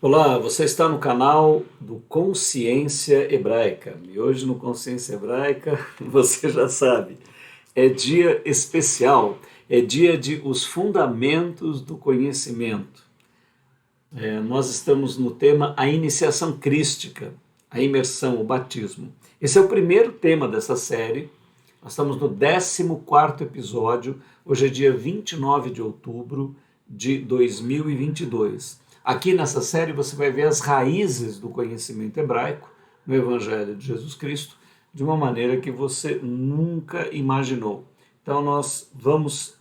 Olá, você está no canal do Consciência Hebraica. E hoje no Consciência Hebraica, você já sabe, é dia especial, é dia de os fundamentos do conhecimento. Nós estamos no tema a iniciação crística, a imersão, o batismo. Esse é o primeiro tema dessa série. Nós estamos no 14º episódio. Hoje é dia 29 de outubro de 2022. Aqui nessa série você vai ver as raízes do conhecimento hebraico no Evangelho de Jesus Cristo de uma maneira que você nunca imaginou. Então nós vamos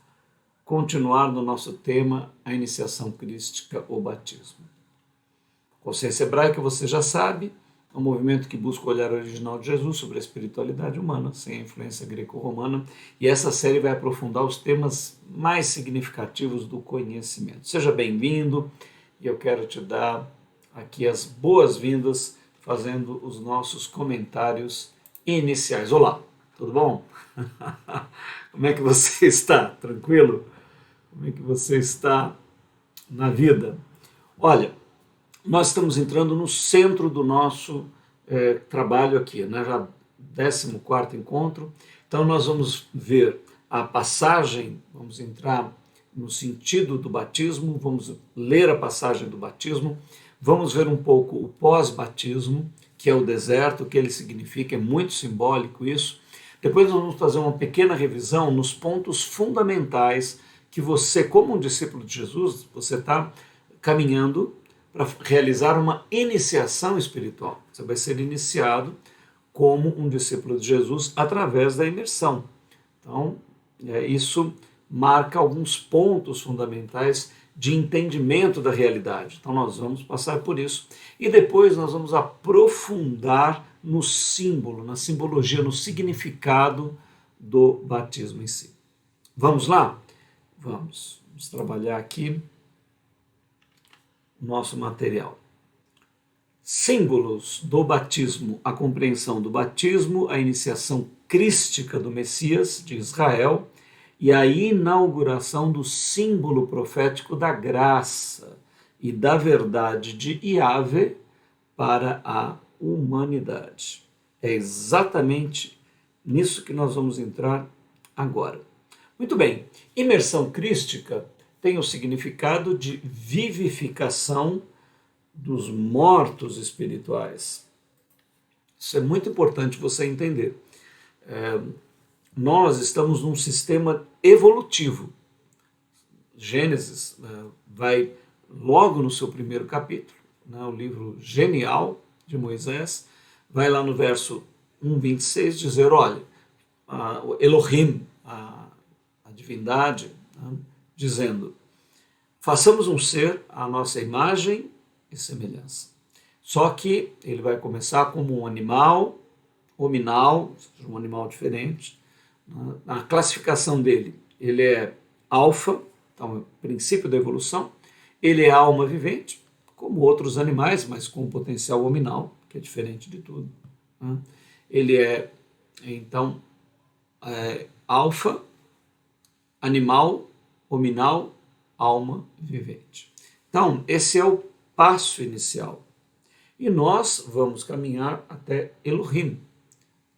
continuar no nosso tema, a iniciação crística ou batismo. Consciência Hebraica, você já sabe, é um movimento que busca o olhar original de Jesus sobre a espiritualidade humana, sem a influência greco-romana, e essa série vai aprofundar os temas mais significativos do conhecimento. Seja bem-vindo, e eu quero te dar aqui as boas-vindas, fazendo os nossos comentários iniciais. Olá, tudo bom? Como é que você está? Tranquilo? Como é que você está na vida? Olha, nós estamos entrando no centro do nosso trabalho aqui, né? Já 14º encontro. Então nós vamos ver a passagem, vamos entrar no sentido do batismo, vamos ler a passagem do batismo, vamos ver um pouco o pós-batismo, que é o deserto, o que ele significa, é muito simbólico isso. Depois nós vamos fazer uma pequena revisão nos pontos fundamentais que você, como um discípulo de Jesus, você está caminhando para realizar uma iniciação espiritual. Você vai ser iniciado como um discípulo de Jesus através da imersão. Então, isso marca alguns pontos fundamentais de entendimento da realidade. Então, nós vamos passar por isso. E depois nós vamos aprofundar no símbolo, na simbologia, no significado do batismo em si. Vamos lá? Vamos trabalhar aqui o nosso material. Símbolos do batismo, a compreensão do batismo, a iniciação crística do Messias de Israel e a inauguração do símbolo profético da graça e da verdade de Yahvé para a humanidade. É exatamente nisso que nós vamos entrar agora. Muito bem, imersão crística tem o significado de vivificação dos mortos espirituais. Isso é muito importante você entender. Nós estamos num sistema evolutivo. Gênesis vai logo no seu primeiro capítulo, né, o livro genial de Moisés, vai lá no verso 1:26 dizer, olha, Elohim, a divindade, né, dizendo, façamos um ser à nossa imagem e semelhança. Só que ele vai começar como um animal, hominal, um animal diferente. Na classificação dele, ele é alfa, então é o princípio da evolução. Ele é alma vivente, como outros animais, mas com potencial hominal, que é diferente de tudo. Ele é, então, alfa, animal, hominal, alma vivente. Então, esse é o passo inicial. E nós vamos caminhar até Elohim,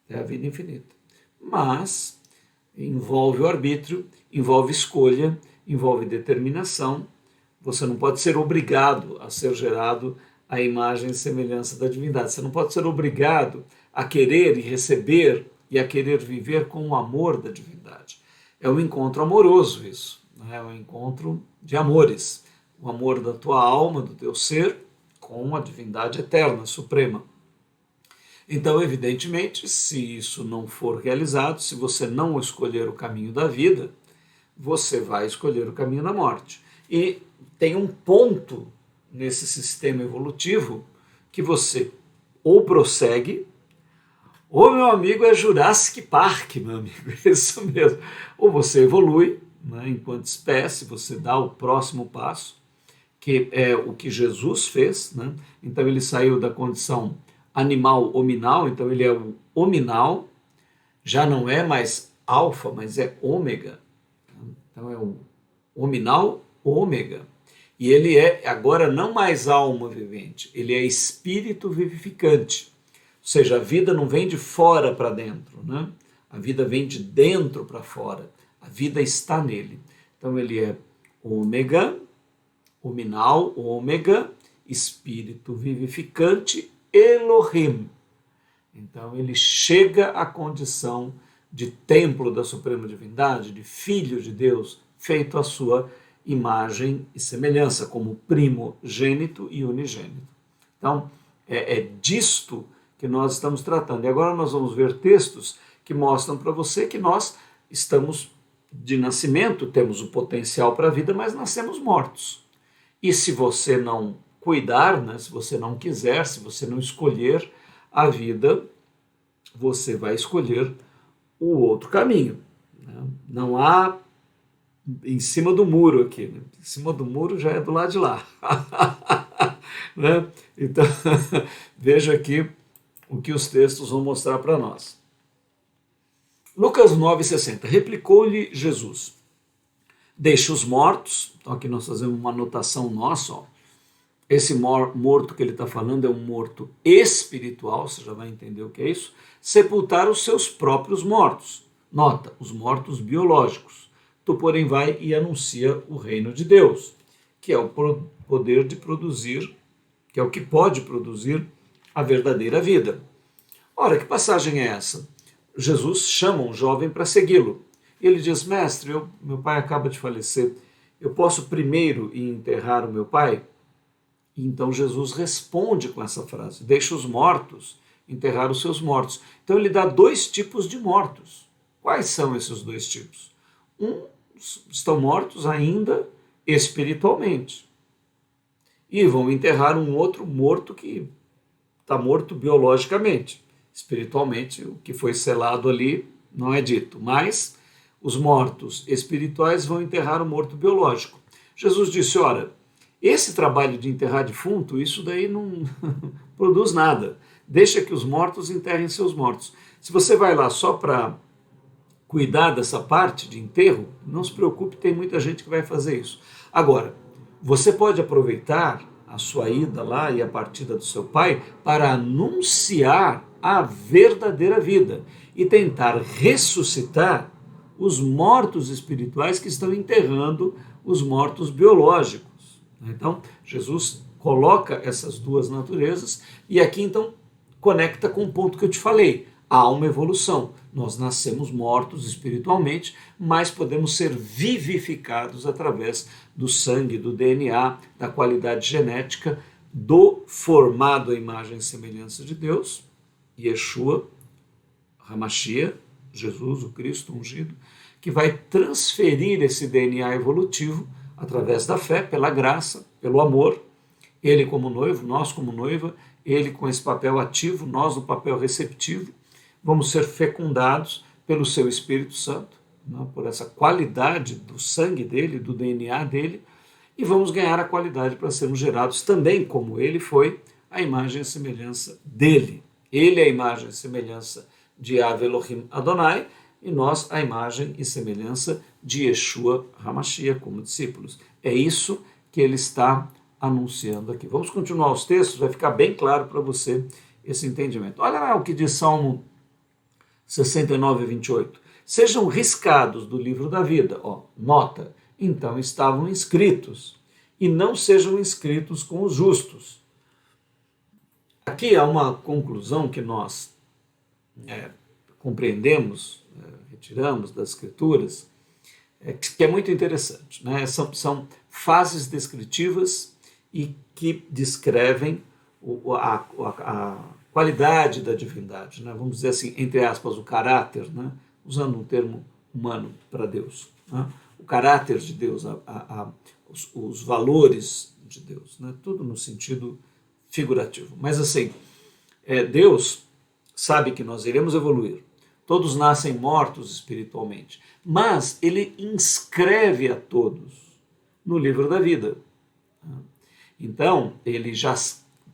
até a vida infinita. Mas envolve o arbítrio, envolve escolha, envolve determinação. Você não pode ser obrigado a ser gerado à imagem e semelhança da divindade. Você não pode ser obrigado a querer e receber e a querer viver com o amor da divindade. É um encontro amoroso isso, é um encontro de amores. O amor da tua alma, do teu ser, com a divindade eterna, suprema. Então, evidentemente, se isso não for realizado, se você não escolher o caminho da vida, você vai escolher o caminho da morte. E tem um ponto nesse sistema evolutivo que você ou prossegue, ou, meu amigo, é Jurassic Park, meu amigo, é isso mesmo. Ou você evolui, né, enquanto espécie, você dá o próximo passo, que é o que Jesus fez, né? Então ele saiu da condição animal hominal, então ele é o hominal, já não é mais alfa, mas é ômega. Então é o hominal ômega. E ele é agora não mais alma vivente, ele é espírito vivificante. Ou seja, a vida não vem de fora para dentro, né? A vida vem de dentro para fora. A vida está nele. Então ele é ômega, ominal, ômega, espírito vivificante, Elohim. Então ele chega à condição de templo da suprema divindade, de filho de Deus, feito à sua imagem e semelhança, como primogênito e unigênito. Então, é disto que nós estamos tratando. E agora nós vamos ver textos que mostram para você que nós estamos de nascimento, temos o potencial para a vida, mas nascemos mortos. E se você não cuidar, né, se você não quiser, se você não escolher a vida, você vai escolher o outro caminho. Né? Não há em cima do muro aqui. Né? Em cima do muro já é do lado de lá. Né? Então, veja aqui o que os textos vão mostrar para nós. Lucas 9,60. Replicou-lhe Jesus: deixa os mortos. Então aqui nós fazemos uma anotação nossa. Ó. Esse morto que ele está falando é um morto espiritual, você já vai entender o que é isso. Sepultar os seus próprios mortos. Nota, os mortos biológicos. Tu, porém, vai e anuncia o reino de Deus, que é o poder de produzir, que é o que pode produzir a verdadeira vida. Ora, que passagem é essa? Jesus chama um jovem para segui-lo. Ele diz: mestre, meu pai acaba de falecer, eu posso primeiro ir enterrar o meu pai? E então Jesus responde com essa frase: deixa os mortos enterrar os seus mortos. Então ele dá dois tipos de mortos. Quais são esses dois tipos? Estão mortos ainda espiritualmente. E vão enterrar um outro morto que está morto biologicamente. Espiritualmente, o que foi selado ali não é dito. Mas os mortos espirituais vão enterrar o morto biológico. Jesus disse: ora, esse trabalho de enterrar defunto, isso daí não produz nada. Deixa que os mortos enterrem seus mortos. Se você vai lá só para cuidar dessa parte de enterro, não se preocupe, tem muita gente que vai fazer isso. Agora, você pode aproveitar a sua ida lá e a partida do seu pai para anunciar a verdadeira vida e tentar ressuscitar os mortos espirituais que estão enterrando os mortos biológicos. Então, Jesus coloca essas duas naturezas e aqui então conecta com o ponto que eu te falei. Há uma evolução. Nós nascemos mortos espiritualmente, mas podemos ser vivificados através do sangue, do DNA, da qualidade genética, do formado à imagem e semelhança de Deus, Yeshua, Hamashia, Jesus, o Cristo ungido, que vai transferir esse DNA evolutivo através da fé, pela graça, pelo amor, ele como noivo, nós como noiva, ele com esse papel ativo, nós no papel receptivo, vamos ser fecundados pelo seu Espírito Santo, né, por essa qualidade do sangue dele, do DNA dele, e vamos ganhar a qualidade para sermos gerados também, como ele foi, a imagem e semelhança dele. Ele é a imagem e semelhança de Yahvé Elohim Adonai, e nós a imagem e semelhança de Yeshua HaMashiach como discípulos. É isso que ele está anunciando aqui. Vamos continuar os textos, vai ficar bem claro para você esse entendimento. Olha lá o que diz Salmo 69, 28. Sejam riscados do livro da vida. Ó, nota, então estavam inscritos, e não sejam inscritos com os justos. Aqui há uma conclusão que nós compreendemos, retiramos das Escrituras, que é muito interessante. Né? São fases descritivas e que descrevem a qualidade da divindade, né? Vamos dizer assim, entre aspas, o caráter, né? Usando um termo humano para Deus. Né? O caráter de Deus, os valores de Deus, né? Tudo no sentido figurativo. Mas assim, Deus sabe que nós iremos evoluir. Todos nascem mortos espiritualmente, mas ele inscreve a todos no livro da vida. Então, ele já...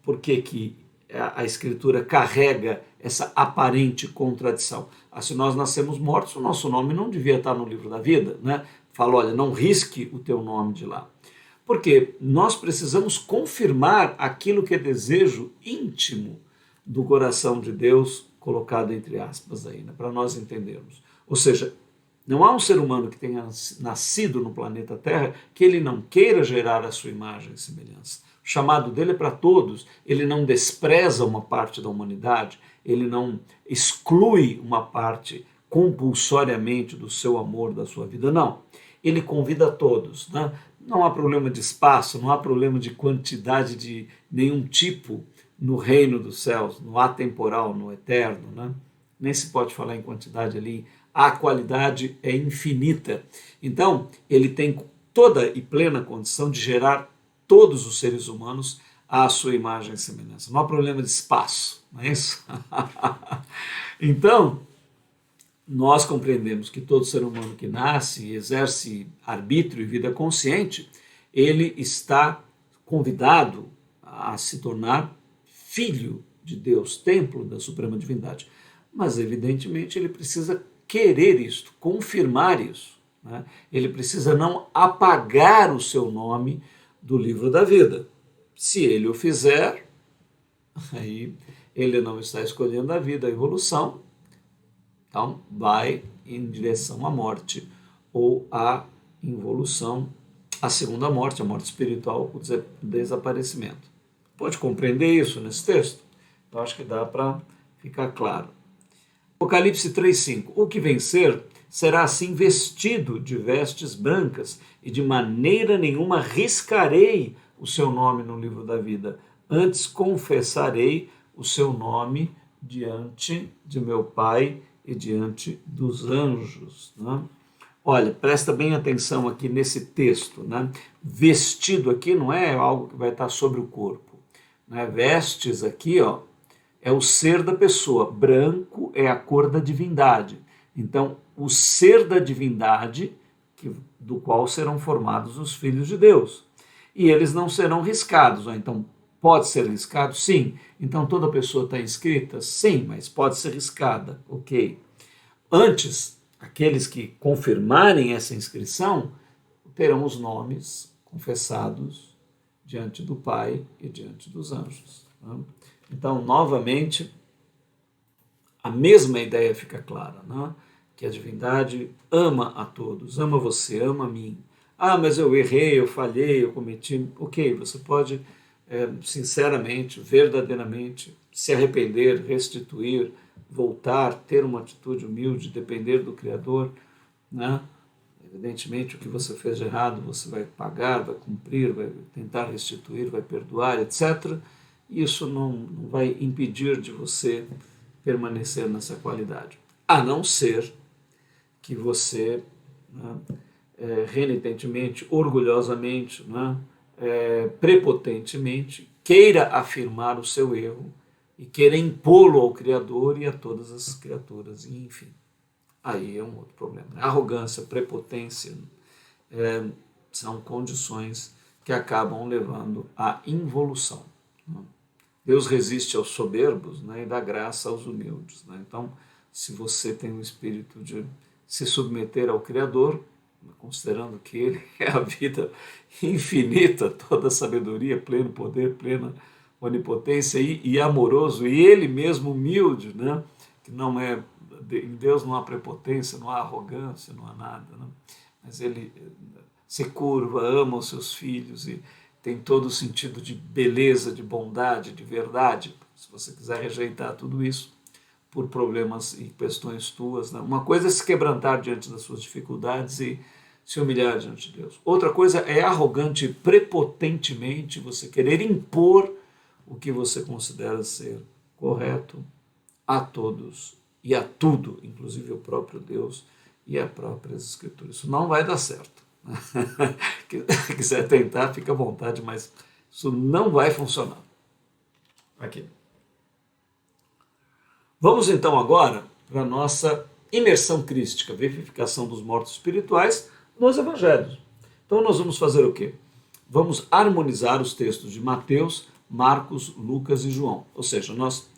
Por que a Escritura carrega essa aparente contradição? Se nós nascemos mortos, o nosso nome não devia estar no livro da vida, né? Fala, olha, não risque o teu nome de lá. Porque nós precisamos confirmar aquilo que é desejo íntimo do coração de Deus, colocado entre aspas aí, né, para nós entendermos. Ou seja, não há um ser humano que tenha nascido no planeta Terra que ele não queira gerar a sua imagem e semelhança. O chamado dele é para todos, ele não despreza uma parte da humanidade, ele não exclui uma parte compulsoriamente do seu amor, da sua vida, não. Ele convida a todos, né? Não há problema de espaço, não há problema de quantidade de nenhum tipo no reino dos céus, no atemporal, no eterno, né? Nem se pode falar em quantidade ali, a qualidade é infinita. Então, ele tem toda e plena condição de gerar todos os seres humanos à sua imagem e semelhança. Não há problema de espaço, não é isso? Então, nós compreendemos que todo ser humano que nasce e exerce arbítrio e vida consciente, ele está convidado a se tornar filho de Deus, templo da Suprema Divindade. Mas, evidentemente, ele precisa querer isto, confirmar isso, né? Ele precisa não apagar o seu nome do livro da vida. Se ele o fizer, aí ele não está escolhendo a vida, a evolução, então vai em direção à morte ou à involução, à segunda morte, a morte espiritual, o desaparecimento. Pode compreender isso nesse texto? Eu acho que dá para ficar claro. Apocalipse 3,5. O que vencer será assim vestido de vestes brancas, e de maneira nenhuma riscarei o seu nome no livro da vida. Antes confessarei o seu nome diante de meu Pai e diante dos anjos. Né? Olha, presta bem atenção aqui nesse texto. Né? Vestido aqui não é algo que vai estar sobre o corpo. Né? Vestes aqui, ó, é o ser da pessoa. Branco é a cor da divindade. Então, o ser da divindade, do qual serão formados os filhos de Deus. E eles não serão riscados. Ó. Então, pode ser riscado? Sim. Então, toda pessoa está inscrita? Sim, mas pode ser riscada. Ok. Antes, aqueles que confirmarem essa inscrição terão os nomes confessados diante do Pai e diante dos anjos. Né? Então, novamente, a mesma ideia fica clara, né? Que a divindade ama a todos, ama você, ama a mim. Ah, mas eu errei, eu falhei, eu cometi. Ok, você pode, sinceramente, verdadeiramente, se arrepender, restituir, voltar, ter uma atitude humilde, depender do Criador, né? Evidentemente, o que você fez de errado, você vai pagar, vai cumprir, vai tentar restituir, vai perdoar, etc. Isso não vai impedir de você permanecer nessa qualidade. A não ser que você, né, renitentemente, orgulhosamente, né, prepotentemente, queira afirmar o seu erro e queira impô-lo ao Criador e a todas as criaturas, e enfim. Aí é um outro problema. Arrogância, prepotência são condições que acabam levando à involução. Né? Deus resiste aos soberbos, né, e dá graça aos humildes. Né? Então, se você tem o espírito de se submeter ao Criador, considerando que Ele é a vida infinita, toda a sabedoria, pleno poder, plena onipotência e amoroso, e Ele mesmo humilde, né? Que não é, em Deus não há prepotência, não há arrogância, não há nada, né? Mas Ele se curva, ama os seus filhos e tem todo o sentido de beleza, de bondade, de verdade. Se você quiser rejeitar tudo isso por problemas e questões tuas, né? Uma coisa é se quebrantar diante das suas dificuldades e se humilhar diante de Deus. Outra coisa é arrogante e prepotentemente você querer impor o que você considera ser correto a todos e a tudo, inclusive o próprio Deus e as próprias Escrituras. Isso não vai dar certo. Se quiser tentar, fica à vontade, mas isso não vai funcionar. Aqui. Vamos então agora para a nossa imersão crística, vivificação dos mortos espirituais nos evangelhos. Então nós vamos fazer o quê? Vamos harmonizar os textos de Mateus, Marcos, Lucas e João. Ou seja, nós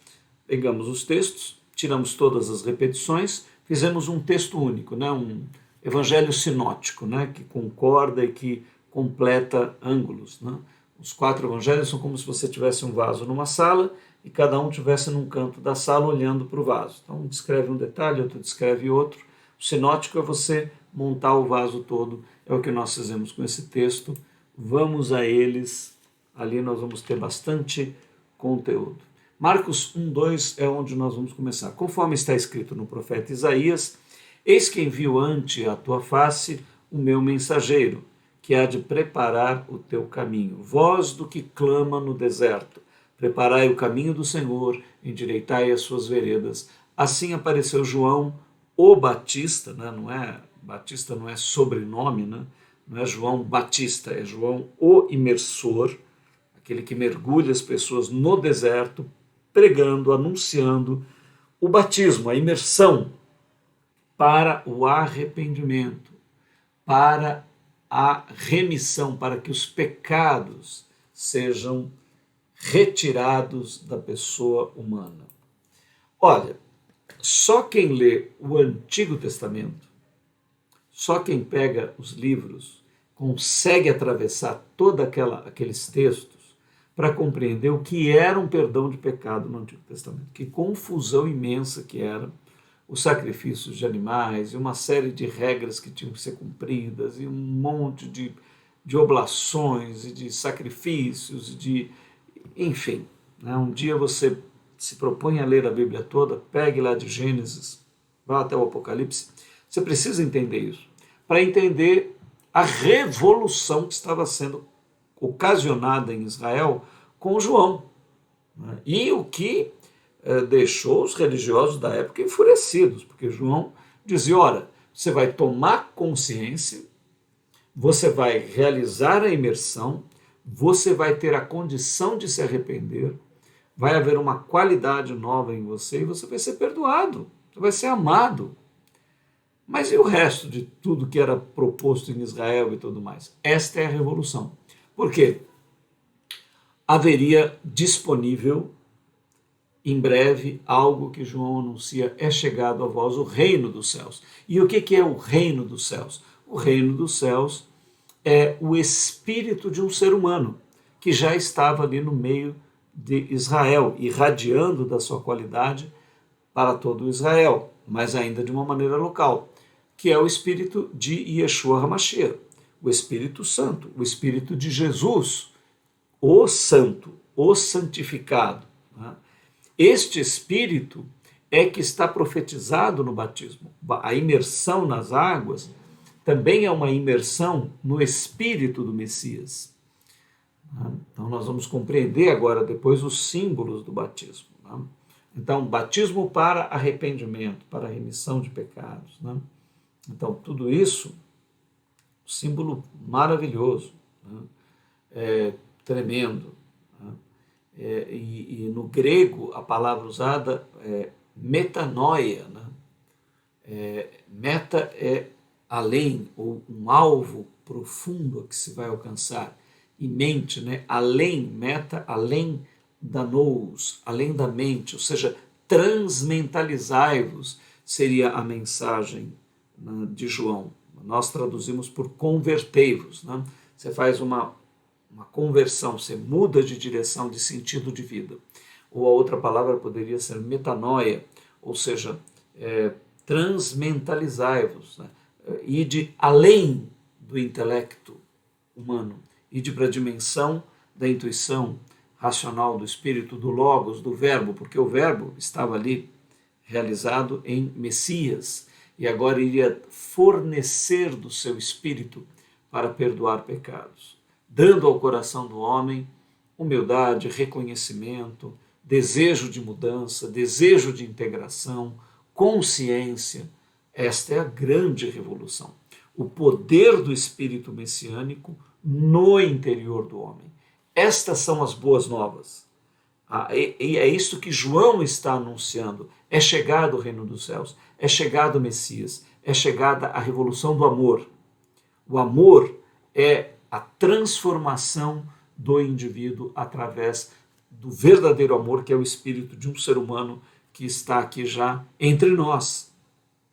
pegamos os textos, tiramos todas as repetições, fizemos um texto único, né? Um evangelho sinótico, né? Que concorda e que completa ângulos, né? Os 4 evangelhos são como se você tivesse um vaso numa sala e cada um tivesse num canto da sala olhando para o vaso. Então, um descreve um detalhe, outro descreve outro. O sinótico é você montar o vaso todo, é o que nós fizemos com esse texto. Vamos a eles, ali nós vamos ter bastante conteúdo. Marcos 1:2 é onde nós vamos começar. Conforme está escrito no profeta Isaías, eis que envio ante a tua face o meu mensageiro, que há de preparar o teu caminho. Voz do que clama no deserto, preparai o caminho do Senhor, endireitai as suas veredas. Assim apareceu João, o Batista, né? Batista não é sobrenome, né? Não é João Batista, é João o imersor, aquele que mergulha as pessoas no deserto, pregando, anunciando o batismo, a imersão para o arrependimento, para a remissão, para que os pecados sejam retirados da pessoa humana. Olha, só quem lê o Antigo Testamento, só quem pega os livros, consegue atravessar todos aqueles textos para compreender o que era um perdão de pecado no Antigo Testamento. Que confusão imensa que era os sacrifícios de animais e uma série de regras que tinham que ser cumpridas e um monte de oblações e de sacrifícios, enfim. Né? Um dia você se propõe a ler a Bíblia toda, pegue lá de Gênesis, vá até o Apocalipse, você precisa entender isso, para entender a revolução que estava sendo ocasionada em Israel com João, né? E o que deixou os religiosos da época enfurecidos, porque João dizia, ora, você vai tomar consciência, você vai realizar a imersão, você vai ter a condição de se arrepender, vai haver uma qualidade nova em você e você vai ser perdoado, você vai ser amado. Mas e o resto de tudo que era proposto em Israel e tudo mais? Esta é a revolução. Por quê? Haveria disponível em breve algo que João anuncia, é chegado a vós o reino dos céus. E o que é o reino dos céus? O reino dos céus é o espírito de um ser humano que já estava ali no meio de Israel, irradiando da sua qualidade para todo Israel, mas ainda de uma maneira local, que é o espírito de Yeshua HaMashiach, o Espírito Santo, o Espírito de Jesus, o Santo, o Santificado. Né? Este Espírito é que está profetizado no batismo. A imersão nas águas também é uma imersão no Espírito do Messias. Então nós vamos compreender agora depois os símbolos do batismo. Então, batismo para arrependimento, para remissão de pecados. Então, tudo isso, símbolo maravilhoso, tremendo. E no grego, a palavra usada é metanoia. Meta é além, ou um alvo profundo a que se vai alcançar. E mente, além, meta, além da nous, além da mente, ou seja, transmentalizai-vos, seria a mensagem de João. Nós traduzimos por convertei-vos. Você faz uma conversão, você muda de direção, de sentido de vida. Ou a outra palavra poderia ser metanoia, ou seja, transmentalizai-vos, ide além do intelecto humano, ide para a dimensão da intuição racional, do espírito, do logos, do verbo, porque o verbo estava ali realizado em Messias e agora iria fornecer do seu espírito para perdoar pecados, dando ao coração do homem humildade, reconhecimento, desejo de mudança, desejo de integração, consciência. Esta é a grande revolução. O poder do espírito messiânico no interior do homem. Estas são as boas novas. E é isso que João está anunciando. É chegado o reino dos céus, é chegado o Messias, é chegada a revolução do amor. O amor é a transformação do indivíduo através do verdadeiro amor, que é o espírito de um ser humano que está aqui já entre nós.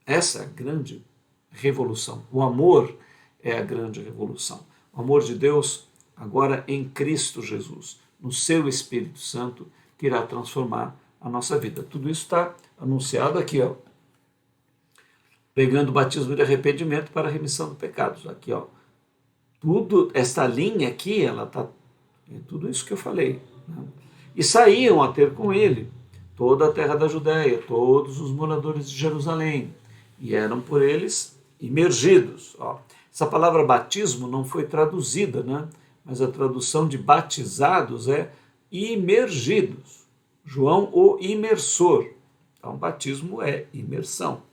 Essa é a grande revolução. O amor é a grande revolução. o amor de Deus agora em Cristo Jesus, no seu Espírito Santo, que irá transformar a nossa vida. Tudo isso está anunciado aqui, ó, pregando o batismo de arrependimento para a remissão dos pecados. Aqui, ó, tudo, esta linha aqui, ela está, é tudo isso que eu falei, né? E saíam a ter com ele toda a terra da Judéia, todos os moradores de Jerusalém, e eram por eles imergidos. Ó, essa palavra batismo não foi traduzida, né? Mas a tradução de batizados é imergidos. João, o imersor. Então, batismo é imersão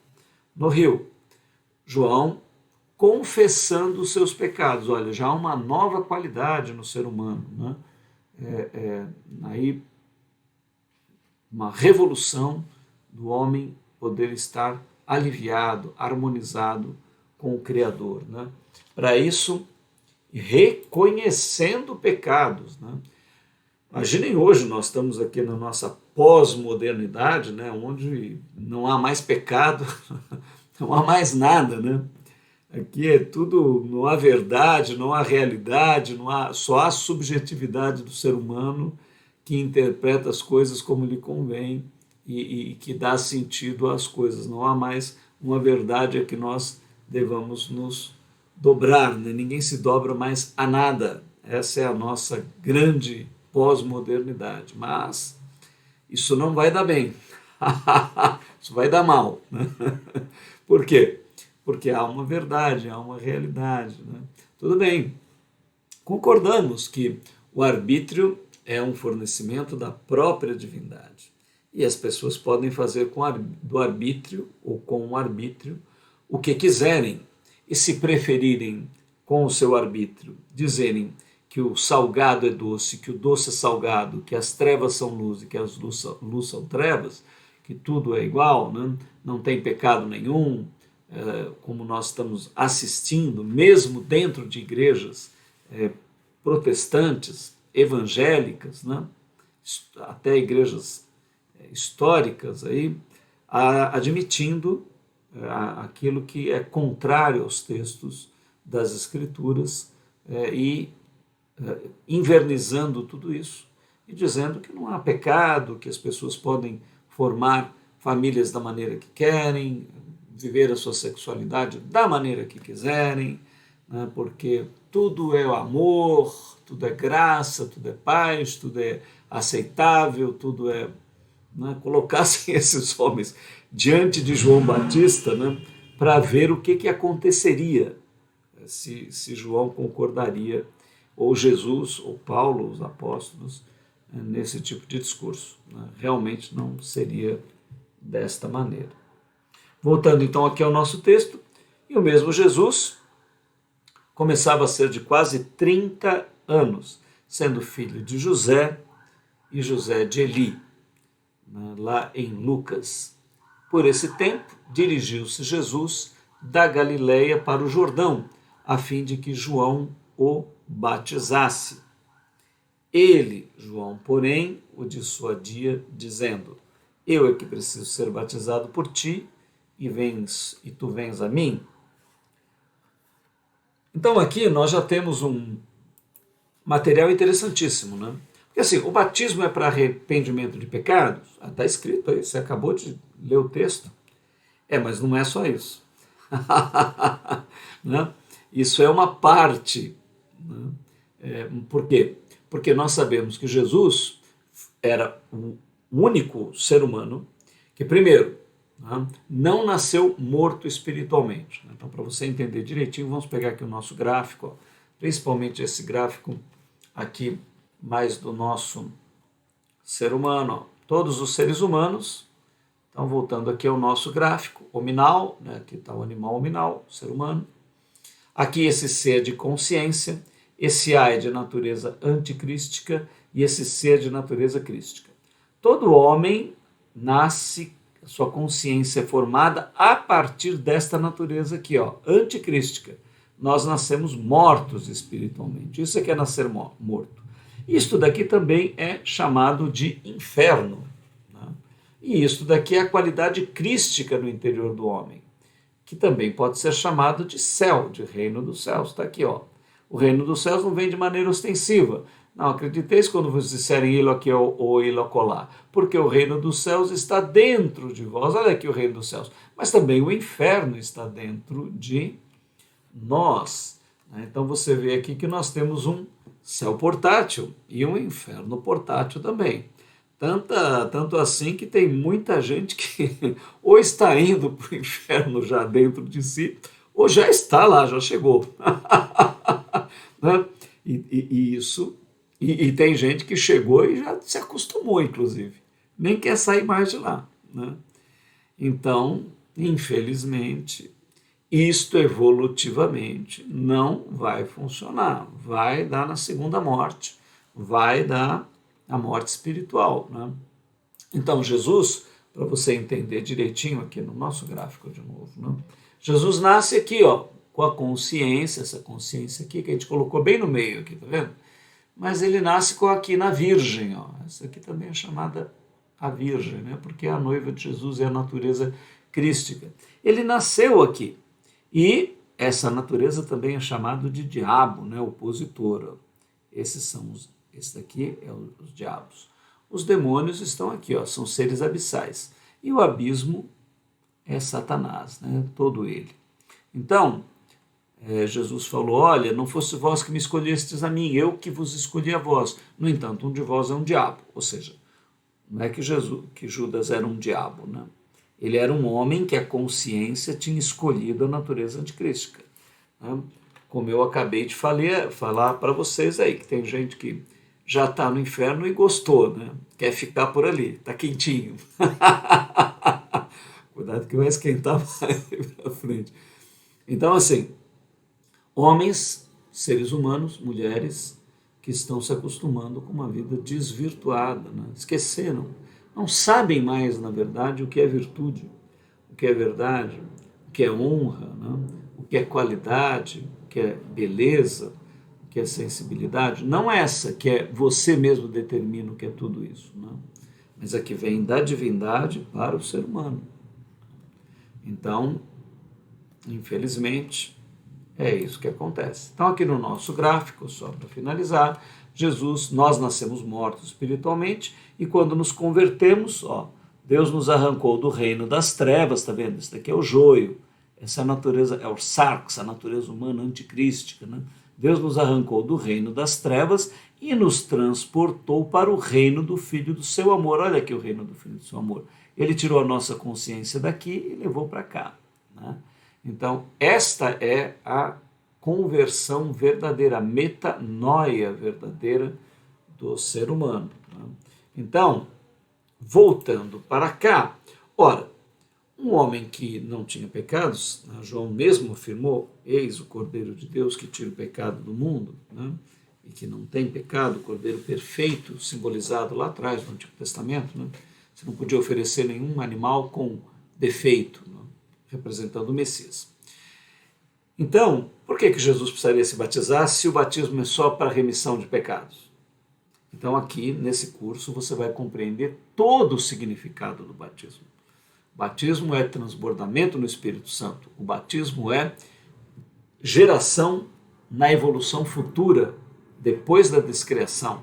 no rio. João confessando os seus pecados. Olha, já há uma nova qualidade no ser humano, né? Aí uma revolução do homem poder estar aliviado, harmonizado com o Criador, né? Para isso, reconhecendo pecados, né? Imaginem hoje, nós estamos aqui na nossa pós-modernidade, né, onde não há mais pecado, não há mais nada, né? Aqui é tudo, não há verdade, não há realidade, só há subjetividade do ser humano que interpreta as coisas como lhe convém e que dá sentido às coisas. Não há mais uma verdade a que nós devamos nos dobrar, né? Ninguém se dobra mais a nada. Essa é a nossa grande pós-modernidade. Mas isso não vai dar bem. Isso vai dar mal, né? Por quê? Porque há uma verdade, há uma realidade, né? Tudo bem, concordamos que o arbítrio é um fornecimento da própria divindade. E as pessoas podem fazer do arbítrio ou com o arbítrio o que quiserem. E se preferirem com o seu arbítrio dizerem que o salgado é doce, que o doce é salgado, que as trevas são luz e que as luz são trevas, que tudo é igual, né? Não tem pecado nenhum, como nós estamos assistindo, mesmo dentro de igrejas protestantes, evangélicas, né? Até igrejas históricas, aí, admitindo aquilo que é contrário aos textos das Escrituras e invernizando tudo isso e dizendo que não há pecado, que as pessoas podem formar famílias da maneira que querem, viver a sua sexualidade da maneira que quiserem, né, porque tudo é o amor, tudo é graça, tudo é paz, tudo é aceitável, tudo é... Né, colocassem esses homens diante de João Batista, né, para ver o que aconteceria se João concordaria, ou Jesus, ou Paulo, os apóstolos, nesse tipo de discurso. Né? Realmente não seria desta maneira. Voltando então aqui ao nosso texto, e o mesmo Jesus começava a ser de quase 30 anos, sendo filho de José e José de Eli, né, lá em Lucas. Por esse tempo, dirigiu-se Jesus da Galileia para o Jordão, a fim de que João o batizasse. Ele, João, porém, o dissuadia, dizendo: eu é que preciso ser batizado por ti, e tu vens a mim? Então aqui nós já temos um material interessantíssimo, né? Porque assim, o batismo é para arrependimento de pecados? Está escrito aí, você acabou de ler o texto. Mas não é só isso. Né? Isso é uma parte. Né? Por quê? Porque nós sabemos que Jesus era o único ser humano que, primeiro, né, não nasceu morto espiritualmente. Então, para você entender direitinho, vamos pegar aqui o nosso gráfico, ó, principalmente esse gráfico aqui, mais do nosso ser humano. Ó. Todos os seres humanos, então voltando aqui ao nosso gráfico, hominal, né, aqui está o animal hominal, ser humano. Aqui esse C é de consciência, esse A é de natureza anticrística e esse C é de natureza crística. Todo homem nasce, sua consciência é formada a partir desta natureza aqui, ó, anticrística. Nós nascemos mortos espiritualmente. Isso é que é nascer morto. Isto daqui também é chamado de inferno. Né? E isto daqui é a qualidade crística no interior do homem, que também pode ser chamado de céu, de reino dos céus. Está aqui, ó. O reino dos céus não vem de maneira ostensiva. Não acrediteis quando vos disserem ilo aqui ou ilo acolá, porque o reino dos céus está dentro de vós. Olha aqui o reino dos céus. Mas também o inferno está dentro de nós. Então você vê aqui que nós temos um céu portátil e um inferno portátil também. Tanto assim que tem muita gente que ou está indo para o inferno já dentro de si, ou já está lá, já chegou. Né? E tem gente que chegou e já se acostumou, inclusive. Nem quer sair mais de lá. Né? Então, infelizmente, isto evolutivamente não vai funcionar. Vai dar na segunda morte, vai dar a morte espiritual. Né? Então, Jesus, para você entender direitinho aqui no nosso gráfico de novo, né? Jesus nasce aqui, ó, com a consciência, essa consciência aqui que a gente colocou bem no meio aqui, tá vendo? Mas ele nasce com aqui na Virgem, ó. Essa aqui também é chamada a Virgem, né? Porque é a noiva de Jesus, é a natureza crística. Ele nasceu aqui e essa natureza também é chamado de diabo, né? Opositor. Ó. Esse daqui é os diabos. Os demônios estão aqui, ó, são seres abissais. E o abismo é Satanás, né? Todo ele. Então, Jesus falou, olha, não fosse vós que me escolhestes a mim, eu que vos escolhi a vós. No entanto, um de vós é um diabo. Ou seja, não é que Judas era um diabo, né? Ele era um homem que a consciência tinha escolhido a natureza anticrística. Né? Como eu acabei de falar para vocês aí, que tem gente que já está no inferno e gostou, né? Quer ficar por ali, está quentinho. Cuidado que vai esquentar mais para frente. Então, assim, homens, seres humanos, mulheres, que estão se acostumando com uma vida desvirtuada, né? Esqueceram, não sabem mais, na verdade, o que é virtude, o que é verdade, o que é honra, né? O que é qualidade, o que é beleza, o que é sensibilidade. Não essa que é você mesmo determina o que é tudo isso, né? Mas a que vem da divindade para o ser humano. Então, infelizmente, é isso que acontece. Então, aqui no nosso gráfico, só para finalizar, Jesus, nós nascemos mortos espiritualmente e quando nos convertemos, ó, Deus nos arrancou do reino das trevas, tá vendo? Isso daqui é o joio, essa é a natureza, é o sarx, a natureza humana anticrística, né? Deus nos arrancou do reino das trevas e nos transportou para o reino do Filho do seu amor. Olha aqui o reino do Filho do seu amor. Ele tirou a nossa consciência daqui e levou para cá, né? Então, esta é a conversão verdadeira, a metanoia verdadeira do ser humano. Né? Então, voltando para cá, ora, um homem que não tinha pecados, né, João mesmo afirmou, eis o Cordeiro de Deus que tira o pecado do mundo, né, e que não tem pecado, o Cordeiro perfeito, simbolizado lá atrás no Antigo Testamento, né, você não podia oferecer nenhum animal com defeito, né, representando o Messias. Então, por que Jesus precisaria se batizar se o batismo é só para remissão de pecados? Então, aqui nesse curso você vai compreender todo o significado do batismo. O batismo é transbordamento no Espírito Santo. O batismo é geração na evolução futura, depois da descriação.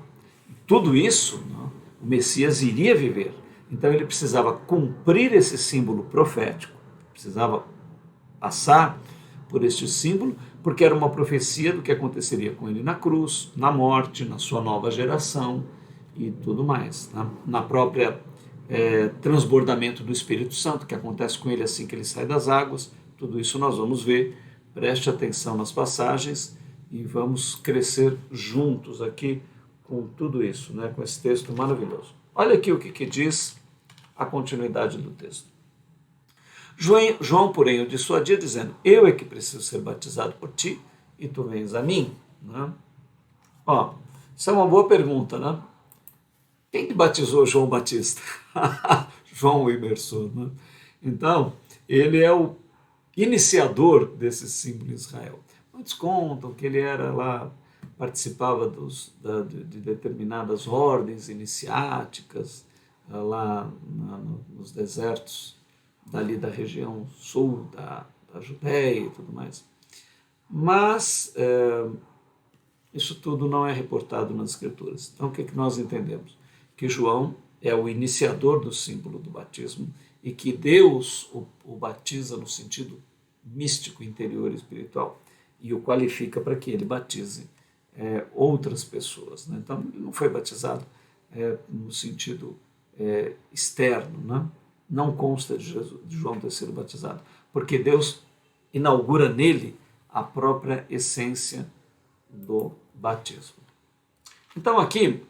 Tudo isso, né, o Messias iria viver. Então ele precisava cumprir esse símbolo profético, precisava passar por este símbolo, porque era uma profecia do que aconteceria com ele na cruz, na morte, na sua nova geração e tudo mais. Tá? Na própria transbordamento do Espírito Santo, que acontece com ele assim que ele sai das águas, tudo isso nós vamos ver. Preste atenção nas passagens e vamos crescer juntos aqui com tudo isso, né? Com esse texto maravilhoso. Olha aqui o que diz a continuidade do texto. João, porém, o dissuadia, dizendo, eu é que preciso ser batizado por ti, e tu vens a mim. Né? Ó, isso é uma boa pergunta, né? Quem que batizou João Batista? João o imersor. Né? Então, ele é o iniciador desse símbolo em Israel. Muitos contam que ele era lá, participava de determinadas ordens iniciáticas, lá nos desertos dali da região sul da Judéia e tudo mais. Mas Isso tudo não é reportado nas Escrituras. Então, o que nós entendemos? Que João é o iniciador do símbolo do batismo e que Deus o batiza no sentido místico, interior e espiritual e o qualifica para que ele batize outras pessoas. Né? Então, ele não foi batizado no sentido externo, né? Não consta de João ter sido batizado, porque Deus inaugura nele a própria essência do batismo. Então aqui,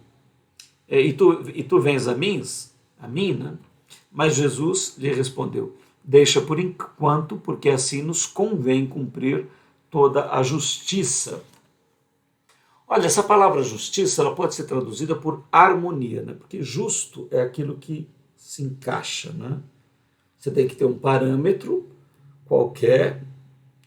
e tu vens a mim, né? Mas Jesus lhe respondeu, deixa por enquanto, porque assim nos convém cumprir toda a justiça. Olha, essa palavra justiça, ela pode ser traduzida por harmonia, né? Porque justo é aquilo que se encaixa, né? Você tem que ter um parâmetro qualquer,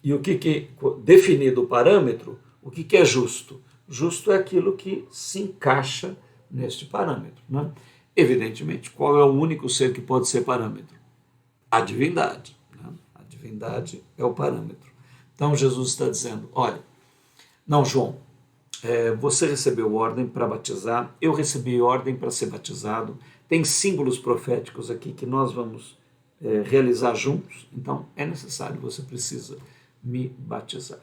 e o que definido o parâmetro, o que é justo? Justo é aquilo que se encaixa neste parâmetro, né? Evidentemente, qual é o único ser que pode ser parâmetro? A divindade, né? A divindade é o parâmetro. Então Jesus está dizendo, olha, não, João, você recebeu ordem para batizar, eu recebi ordem para ser batizado, tem símbolos proféticos aqui que nós vamos realizar juntos, então é necessário, você precisa me batizar.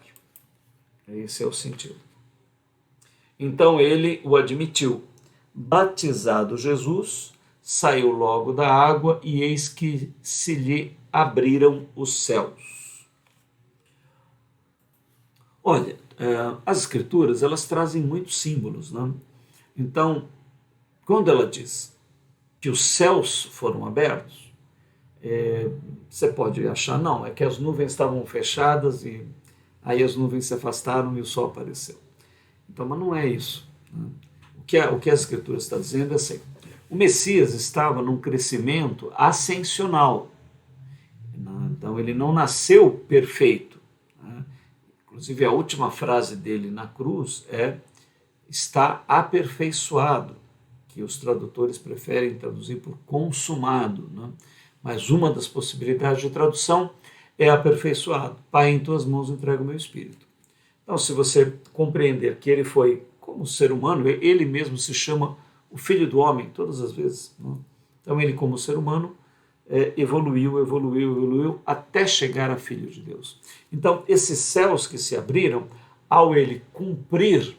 Esse é o sentido. Então ele o admitiu. Batizado Jesus, saiu logo da água e eis que se lhe abriram os céus. Olha, as escrituras, elas trazem muitos símbolos, né? Então, quando ela diz que os céus foram abertos, você pode achar, não, é que as nuvens estavam fechadas e aí as nuvens se afastaram e o sol apareceu. Então, mas não é isso, né? O que a Escritura está dizendo é assim, o Messias estava num crescimento ascensional, né? Então ele não nasceu perfeito, né? Inclusive a última frase dele na cruz está aperfeiçoado, que os tradutores preferem traduzir por consumado, né? Mas uma das possibilidades de tradução é aperfeiçoado. Pai, em tuas mãos entrego o meu espírito. Então, se você compreender que ele foi, como ser humano, ele mesmo se chama o Filho do Homem, todas as vezes, né? Então, ele como ser humano evoluiu, até chegar a Filho de Deus. Então, esses céus que se abriram, ao ele cumprir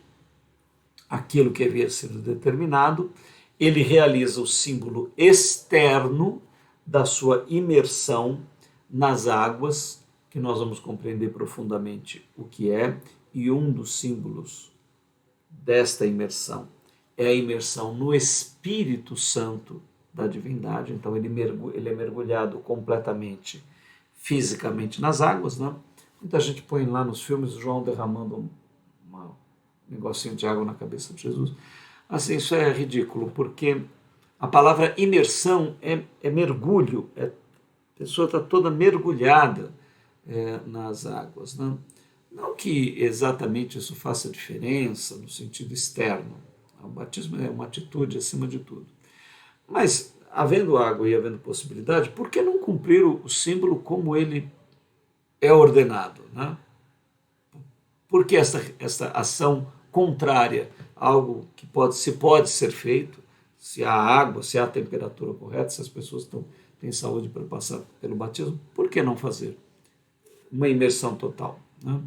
aquilo que havia sido determinado, ele realiza o símbolo externo da sua imersão nas águas, que nós vamos compreender profundamente o que é, e um dos símbolos desta imersão é a imersão no Espírito Santo da divindade. Então ele é mergulhado completamente fisicamente nas águas, né? Muita gente põe lá nos filmes João derramando um negocinho de água na cabeça de Jesus. Assim, isso é ridículo, porque a palavra imersão é mergulho, a pessoa está toda mergulhada nas águas, né? Não que exatamente isso faça diferença no sentido externo, o batismo é uma atitude acima de tudo. Mas, havendo água e havendo possibilidade, por que não cumprir o símbolo como ele é ordenado, né? Por que essa ação contrária, algo que pode ser feito, se há água, se há a temperatura correta, se as pessoas têm saúde para passar pelo batismo, por que não fazer uma imersão total, né?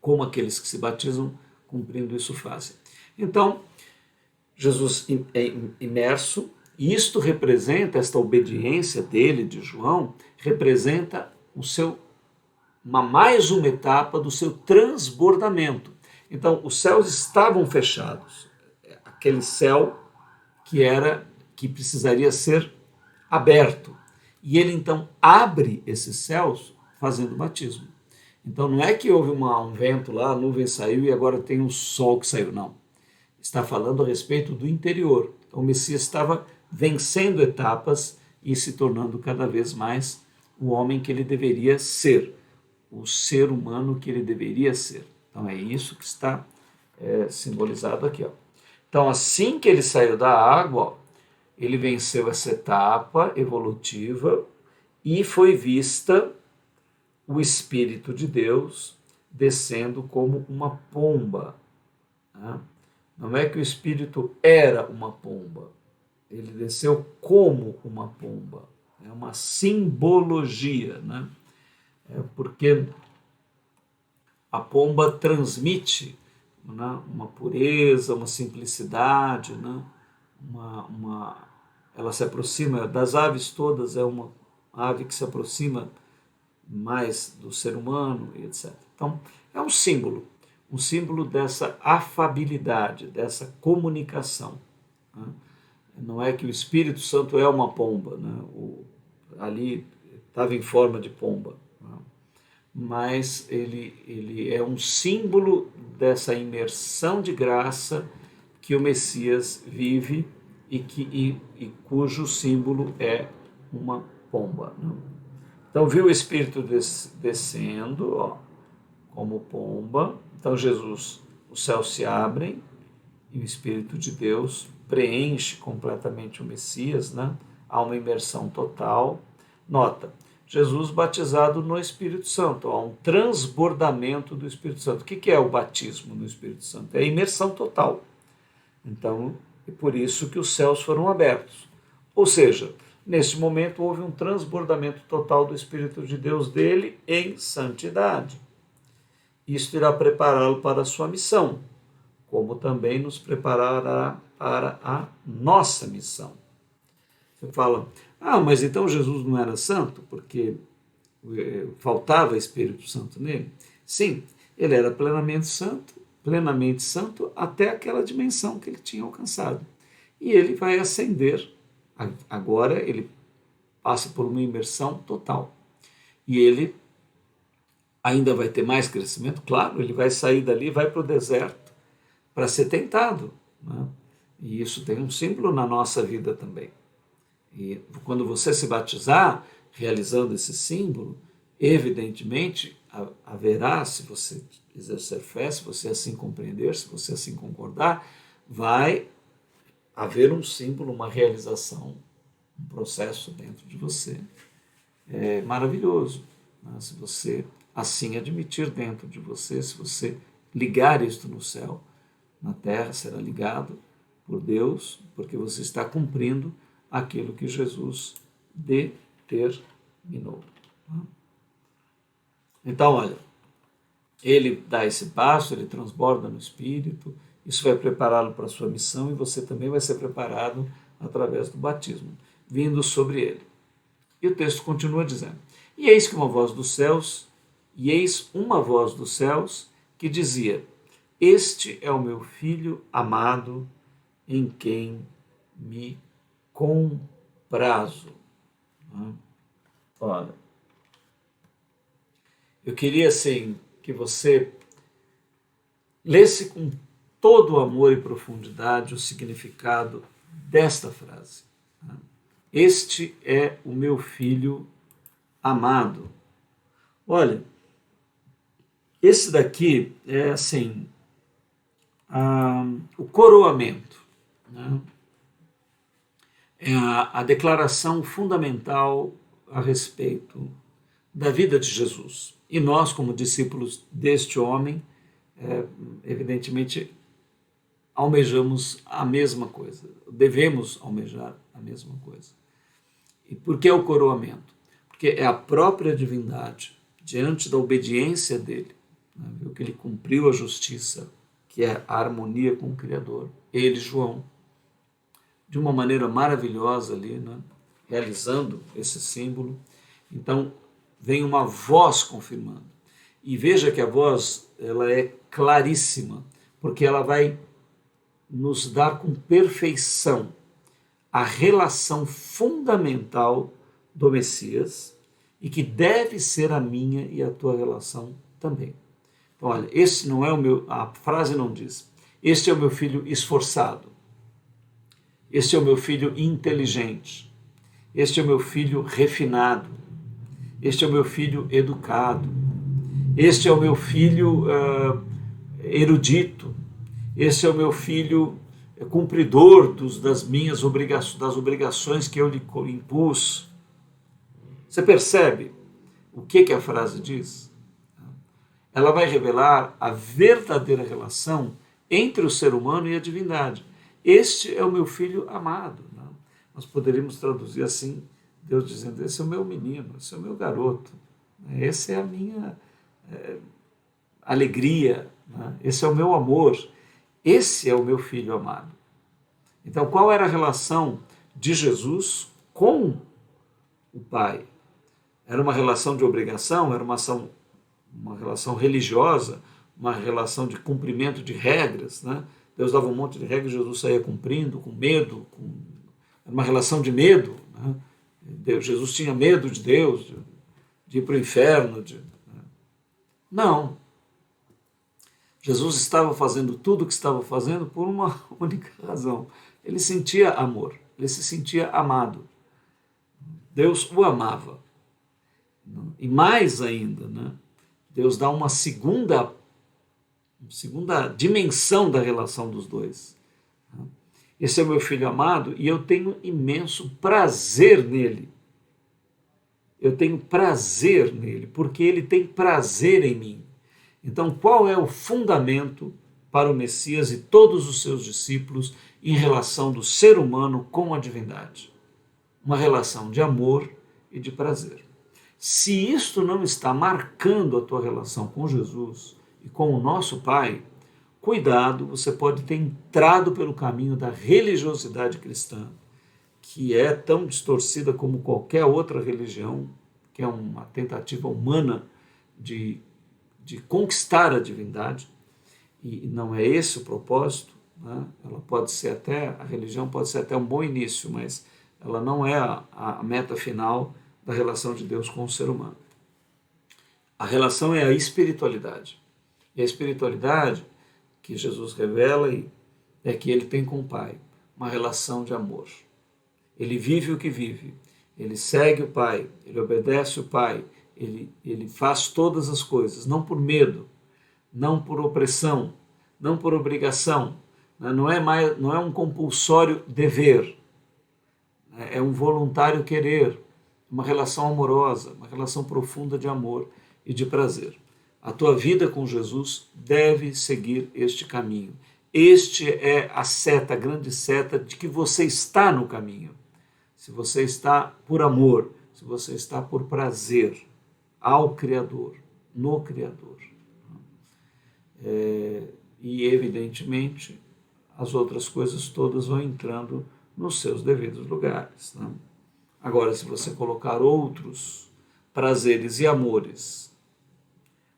Como aqueles que se batizam cumprindo isso fazem. Então, Jesus é imerso, e isto representa, esta obediência dele, de João, representa mais uma etapa do seu transbordamento. Então, os céus estavam fechados, aquele céu que precisaria ser aberto. E ele então abre esses céus fazendo o batismo. Então não é que houve um vento lá, a nuvem saiu e agora tem um sol que saiu, não. Está falando a respeito do interior. Então o Messias estava vencendo etapas e se tornando cada vez mais o homem que ele deveria ser, o ser humano que ele deveria ser. Então é isso que está simbolizado aqui, ó. Então assim que ele saiu da água, ó, ele venceu essa etapa evolutiva e foi vista o Espírito de Deus descendo como uma pomba Né? Não é que o Espírito era uma pomba, ele desceu como uma pomba. É uma simbologia, né? Porque a pomba transmite, né, uma pureza, uma simplicidade, né? Ela se aproxima, das aves todas, é uma ave que se aproxima mais do ser humano, e etc. Então, é um símbolo dessa afabilidade, dessa comunicação. Né? Não é que o Espírito Santo é uma pomba, né? Ali estava em forma de pomba, né? Mas ele é um símbolo dessa imersão de graça que o Messias vive e cujo símbolo é uma pomba. Né? Então, viu o Espírito descendo, ó, como pomba. Então, Jesus, os céus se abrem e o Espírito de Deus preenche completamente o Messias, né? Há uma imersão total. Nota, Jesus batizado no Espírito Santo, há um transbordamento do Espírito Santo. O que é o batismo no Espírito Santo? É a imersão total. Então, é por isso que os céus foram abertos. Ou seja, neste momento houve um transbordamento total do Espírito de Deus dele em santidade. Isto irá prepará-lo para a sua missão, como também nos preparará para a nossa missão. Você fala, mas então Jesus não era santo porque faltava Espírito Santo nele? Sim, ele era plenamente santo até aquela dimensão que ele tinha alcançado. E ele vai ascender, agora ele passa por uma imersão total. E ele ainda vai ter mais crescimento, claro, ele vai sair dali, vai para o deserto para ser tentado. Né? E isso tem um símbolo na nossa vida também. E quando você se batizar, realizando esse símbolo, evidentemente haverá, se você exercer fé, se você assim compreender, se você assim concordar, vai haver um símbolo, uma realização, um processo dentro de você. É maravilhoso, né? Se você assim admitir dentro de você, se você ligar isto no céu, na terra será ligado por Deus, porque você está cumprindo aquilo que Jesus determinou. Então, olha, ele dá esse passo, ele transborda no Espírito, isso vai prepará-lo para a sua missão e você também vai ser preparado através do batismo, vindo sobre ele. E o texto continua dizendo, e eis uma voz dos céus que dizia, este é o meu filho amado em quem me comprazo. Olha, eu queria assim que você lesse com todo o amor e profundidade o significado desta frase. Este é o meu filho amado. Olha, esse daqui é assim, o coroamento, né? É a declaração fundamental a respeito da vida de Jesus. E nós, como discípulos deste homem, evidentemente, almejamos a mesma coisa, devemos almejar a mesma coisa. E por que o coroamento? Porque é a própria divindade, diante da obediência dele, né? Viu que ele cumpriu a justiça, que é a harmonia com o Criador. Ele, João, de uma maneira maravilhosa ali, né? Realizando esse símbolo. Então, vem uma voz confirmando. E veja que a voz ela é claríssima, porque ela vai nos dar com perfeição a relação fundamental do Messias e que deve ser a minha e a tua relação também. Então, olha, esse não é o meu, a frase não diz, este é o meu filho esforçado, este é o meu filho inteligente, este é o meu filho refinado, este é o meu filho educado, este é o meu filho erudito, este é o meu filho cumpridor das minhas obrigações que eu lhe impus. Você percebe o que a frase diz? Ela vai revelar a verdadeira relação entre o ser humano e a divindade. Este é o meu filho amado. Né? Nós poderíamos traduzir assim, Deus dizendo, esse é o meu menino, esse é o meu garoto, essa é a minha alegria, né? Esse é o meu amor, esse é o meu filho amado. Então, qual era a relação de Jesus com o Pai? Era uma relação de obrigação? Era uma relação religiosa? Uma relação de cumprimento de regras? Né? Deus dava um monte de regras, Jesus saía cumprindo, com medo. Era uma relação de medo. Né? Jesus tinha medo de Deus, de ir para o inferno. Não. Jesus estava fazendo tudo o que estava fazendo por uma única razão. Ele sentia amor, ele se sentia amado. Deus o amava. E mais ainda, né? Deus dá uma segunda dimensão da relação dos dois. Esse é o meu filho amado e eu tenho imenso prazer nele. Eu tenho prazer nele, porque ele tem prazer em mim. Então, qual é o fundamento para o Messias e todos os seus discípulos em relação do ser humano com a divindade? Uma relação de amor e de prazer. Se isto não está marcando a tua relação com Jesus e com o nosso Pai, cuidado, você pode ter entrado pelo caminho da religiosidade cristã, que é tão distorcida como qualquer outra religião, que é uma tentativa humana de conquistar a divindade, e não é esse o propósito, né? Ela pode ser até, a religião pode ser até um bom início, mas ela não é a meta final da relação de Deus com o ser humano. A relação é a espiritualidade. E a espiritualidade que Jesus revela é que ele tem com o Pai uma relação de amor. Ele vive o que vive, ele segue o Pai, ele obedece o Pai, ele faz todas as coisas, não por medo, não por opressão, não por obrigação, não é um compulsório dever, é um voluntário querer, uma relação amorosa, uma relação profunda de amor e de prazer. A tua vida com Jesus deve seguir este caminho. Este é a seta, a grande seta de que você está no caminho. Se você está por amor, se você está por prazer ao Criador, no Criador. E, evidentemente, as outras coisas todas vão entrando nos seus devidos lugares. Né? Agora, se você colocar outros prazeres e amores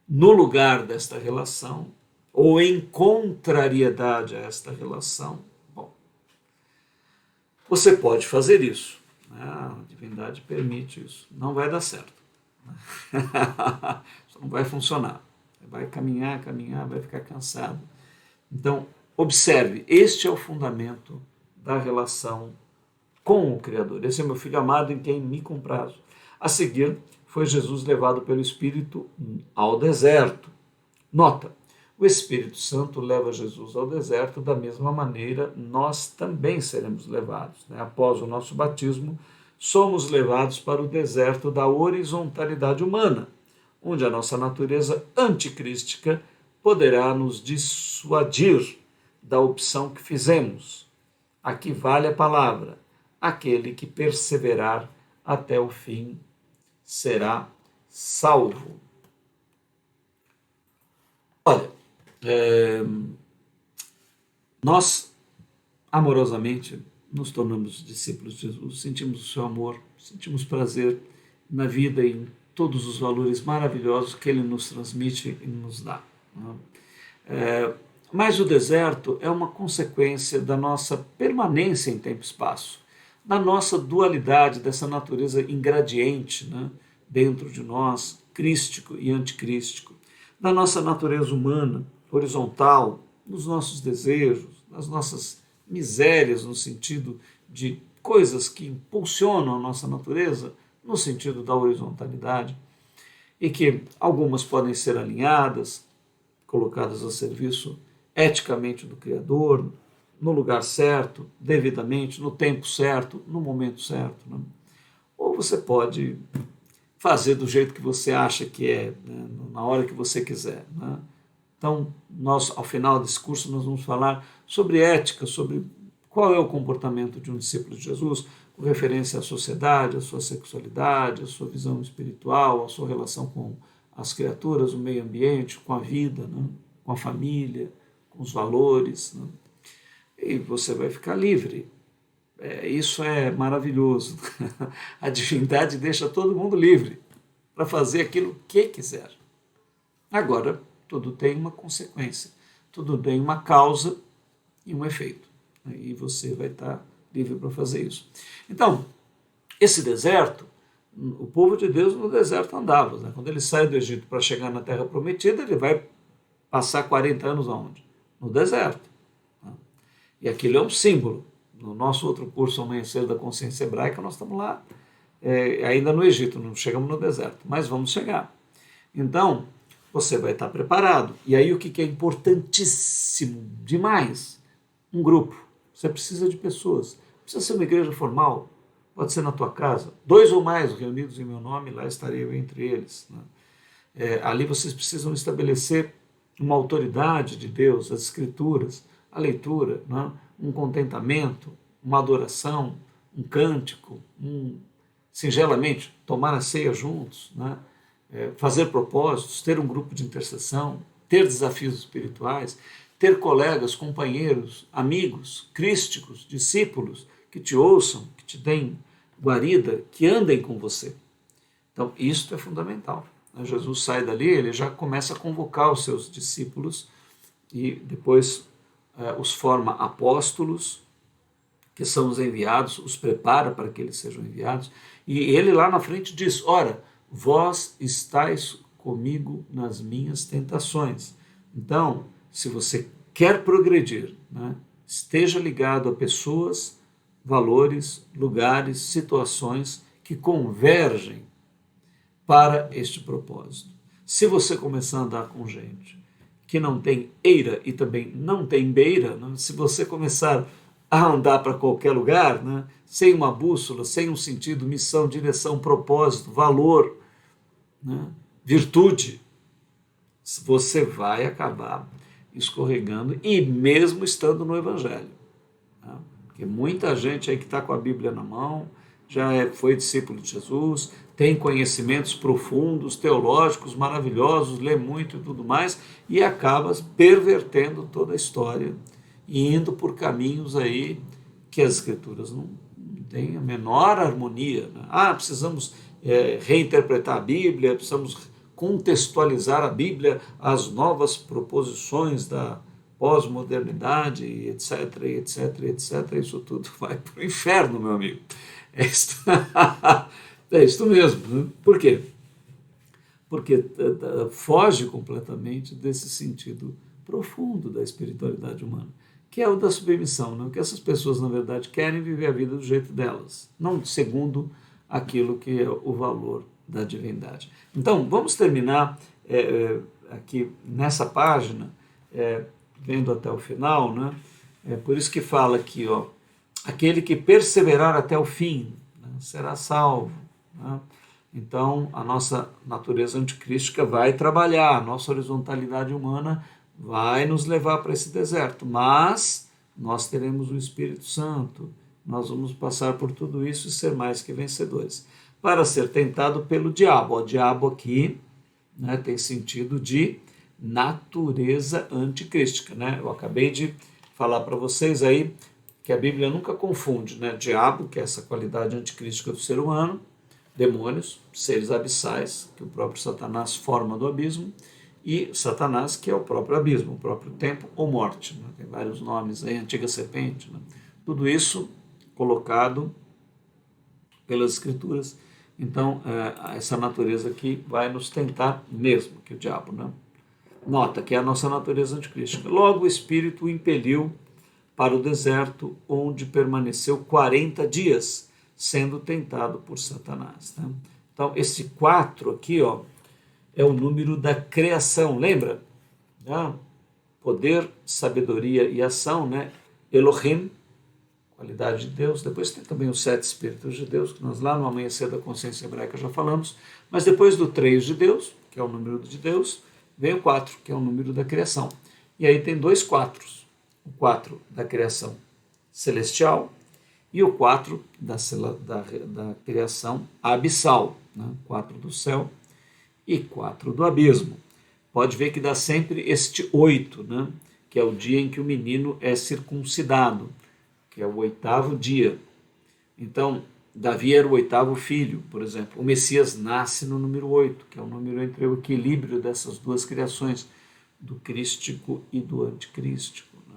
no lugar desta relação, ou em contrariedade a esta relação, bom, você pode fazer isso. A divindade permite isso. Não vai dar certo. Isso não vai funcionar. Você vai caminhar, vai ficar cansado. Então, observe, este é o fundamento da relação com o Criador. Esse é meu filho amado em quem me comprazo. A seguir, foi Jesus levado pelo Espírito ao deserto. Nota, o Espírito Santo leva Jesus ao deserto, da mesma maneira nós também seremos levados. Após o nosso batismo, somos levados para o deserto da horizontalidade humana, onde a nossa natureza anticrística poderá nos dissuadir da opção que fizemos. Aqui vale a palavra: aquele que perseverar até o fim será salvo. Olha, nós amorosamente nos tornamos discípulos de Jesus, sentimos o seu amor, sentimos prazer na vida e em todos os valores maravilhosos que ele nos transmite e nos dá. Mas o deserto é uma consequência da nossa permanência em tempo e espaço, da nossa dualidade, dessa natureza ingradiente, dentro de nós, crístico e anticrístico, da nossa natureza humana, horizontal, nos nossos desejos, nas nossas misérias, no sentido de coisas que impulsionam a nossa natureza, no sentido da horizontalidade, e que algumas podem ser alinhadas, colocadas a serviço eticamente do Criador, no lugar certo, devidamente, no tempo certo, no momento certo. Ou você pode fazer do jeito que você acha que é, na hora que você quiser. Então, nós, ao final desse curso, nós vamos falar sobre ética, sobre qual é o comportamento de um discípulo de Jesus, com referência à sociedade, à sua sexualidade, à sua visão espiritual, à sua relação com as criaturas, o meio ambiente, com a vida, né? Com a família, com os valores. Né? E você vai ficar livre. Isso é maravilhoso. A divindade deixa todo mundo livre para fazer aquilo que quiser. Agora, tudo tem uma consequência, tudo tem uma causa e um efeito. E você vai estar livre para fazer isso. Então, esse deserto, o povo de Deus no deserto andava. Né? Quando ele sai do Egito para chegar na Terra Prometida, ele vai passar 40 anos aonde? No deserto. Né? E aquilo é um símbolo. No nosso outro curso, Amanhecer da Consciência Hebraica, nós estamos lá, ainda no Egito, não chegamos no deserto, mas vamos chegar. Então, você vai estar preparado. E aí o que é importantíssimo demais? Um grupo. Você precisa de pessoas. Precisa ser uma igreja formal. Pode ser na tua casa. 2 ou mais reunidos em meu nome, lá estarei eu entre eles. Né? Ali vocês precisam estabelecer uma autoridade de Deus, as escrituras, a leitura, né? Um contentamento, uma adoração, um cântico, singelamente tomar a ceia juntos, né? Fazer propósitos, ter um grupo de intercessão, ter desafios espirituais, ter colegas, companheiros, amigos, crísticos, discípulos que te ouçam, que te deem guarida, que andem com você. Então, isto é fundamental. Jesus sai dali, ele já começa a convocar os seus discípulos e depois os forma apóstolos, que são os enviados, os prepara para que eles sejam enviados, e ele lá na frente diz, ora, vós estáis comigo nas minhas tentações. Então, se você quer progredir, né, esteja ligado a pessoas, valores, lugares, situações que convergem para este propósito. Se você começar a andar com gente que não tem eira e também não tem beira, né, se você começar a andar para qualquer lugar, né, sem uma bússola, sem um sentido, missão, direção, propósito, valor, né, virtude, você vai acabar escorregando e mesmo estando no Evangelho. Né? Porque muita gente aí que está com a Bíblia na mão, foi discípulo de Jesus, tem conhecimentos profundos, teológicos, maravilhosos, lê muito e tudo mais, e acaba pervertendo toda a história e indo por caminhos aí que as Escrituras não têm a menor harmonia. Né? precisamos reinterpretar a Bíblia, precisamos contextualizar a Bíblia às novas proposições da pós-modernidade, etc, etc, etc. Isso tudo vai para o inferno, meu amigo. É isto mesmo. Né? Por quê? Porque foge completamente desse sentido profundo da espiritualidade humana, que é o da submissão, né? Que essas pessoas, na verdade, querem viver a vida do jeito delas, não segundo aquilo que é o valor da divindade. Então, vamos terminar aqui nessa página, vendo até o final, né? Por isso que fala aqui, ó, aquele que perseverar até o fim, né, será salvo. Né? Então, a nossa natureza anticrística vai trabalhar, a nossa horizontalidade humana vai nos levar para esse deserto, mas nós teremos o Espírito Santo, nós vamos passar por tudo isso e ser mais que vencedores. Para ser tentado pelo diabo. O diabo aqui, né, tem sentido de natureza anticrística. Né? Eu acabei de falar para vocês aí que a Bíblia nunca confunde, né? Diabo, que é essa qualidade anticrística do ser humano, demônios, seres abissais, que o próprio Satanás forma do abismo, e Satanás, que é o próprio abismo, o próprio tempo ou morte. Né? Tem vários nomes aí, antiga serpente. Né? Tudo isso colocado pelas Escrituras. Então, essa natureza aqui vai nos tentar mesmo, que o diabo, né? Nota que é a nossa natureza anticrística. Logo, o Espírito o impeliu para o deserto, onde permaneceu 40 dias, sendo tentado por Satanás. Né? Então, esse 4 aqui, ó, é o número da criação, lembra? Poder, sabedoria e ação, né? Elohim, qualidade de Deus. Depois tem também os 7 Espíritos de Deus, que nós lá no Amanhecer da Consciência Hebraica já falamos, mas depois do 3 de Deus, que é o número de Deus, vem o 4, que é o número da criação. E aí tem dois 4, o 4 da criação celestial e o 4 da criação abissal, né? 4 do céu e 4 do abismo. Pode ver que dá sempre este 8, né? Que é o dia em que o menino é circuncidado, que é o 8º dia. Então, Davi era o 8º filho, por exemplo. O Messias nasce no número 8, que é o número entre o equilíbrio dessas duas criações, do crístico e do anticrístico. Né?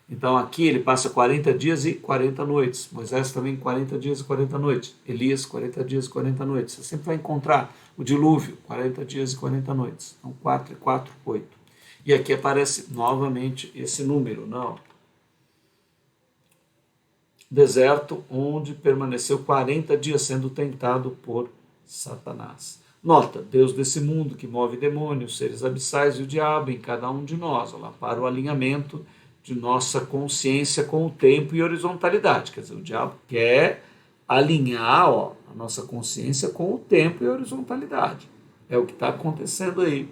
Então, aqui ele passa 40 dias e 40 noites. Moisés também 40 dias e 40 noites. Elias, 40 dias e 40 noites. Você sempre vai encontrar o dilúvio, 40 dias e 40 noites. Então, 4 e 4, 8. E aqui aparece novamente esse número, não? Deserto, onde permaneceu 40 dias sendo tentado por Satanás. Nota, Deus desse mundo que move demônios, seres abissais e o diabo em cada um de nós, lá, para o alinhamento de nossa consciência com o tempo e horizontalidade. Quer dizer, o diabo quer alinhar a nossa consciência com o tempo e horizontalidade. É o que está acontecendo aí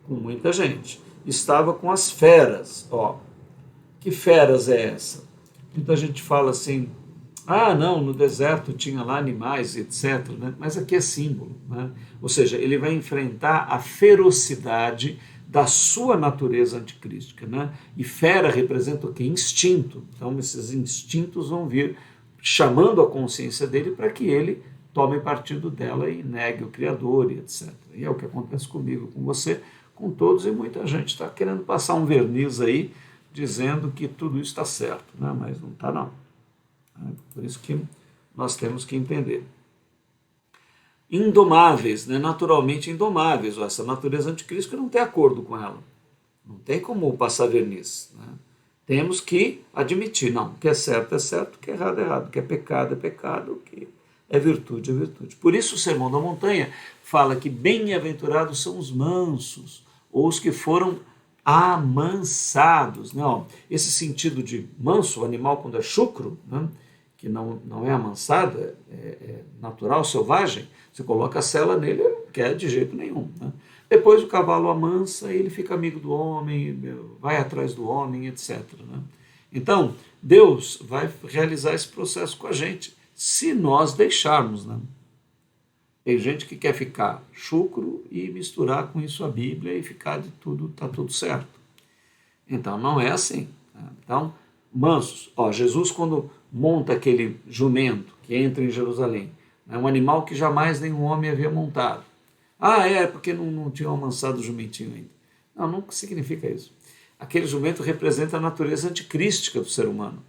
com muita gente. Estava com as feras. Que feras é essa? Muita gente fala assim, não, no deserto tinha lá animais, etc. Né? Mas aqui é símbolo. Né? Ou seja, ele vai enfrentar a ferocidade da sua natureza anticrística. Né? E fera representa o quê? Instinto. Então, esses instintos vão vir chamando a consciência dele para que ele tome partido dela e negue o Criador, e etc. E é o que acontece comigo, com você, com todos, e muita gente está querendo passar um verniz aí, dizendo que tudo isso está certo, né? Mas não está, não. Por isso que nós temos que entender. Indomáveis, né? Naturalmente indomáveis. Essa natureza anticrística não tem acordo com ela. Não tem como passar verniz. Né? Temos que admitir, não, o que é certo, o que é errado, o que é pecado, o que é virtude. Por isso o Sermão da Montanha fala que bem-aventurados são os mansos, ou os que foram amansados. Não, esse sentido de manso, o animal quando é chucro, né, que não é amansado, é natural, selvagem, você coloca a sela nele, ele não quer de jeito nenhum. Né? Depois o cavalo amansa e ele fica amigo do homem, vai atrás do homem, etc. Né? Então, Deus vai realizar esse processo com a gente, se nós deixarmos. Né? Tem gente que quer ficar chucro e misturar com isso a Bíblia e ficar de tudo, está tudo certo. Então, não é assim. Né? Então, mansos. Jesus, quando monta aquele jumento que entra em Jerusalém, é um animal que jamais nenhum homem havia montado. Porque não tinham amansado o jumentinho ainda. Não significa isso. Aquele jumento representa a natureza anticrística do ser humano.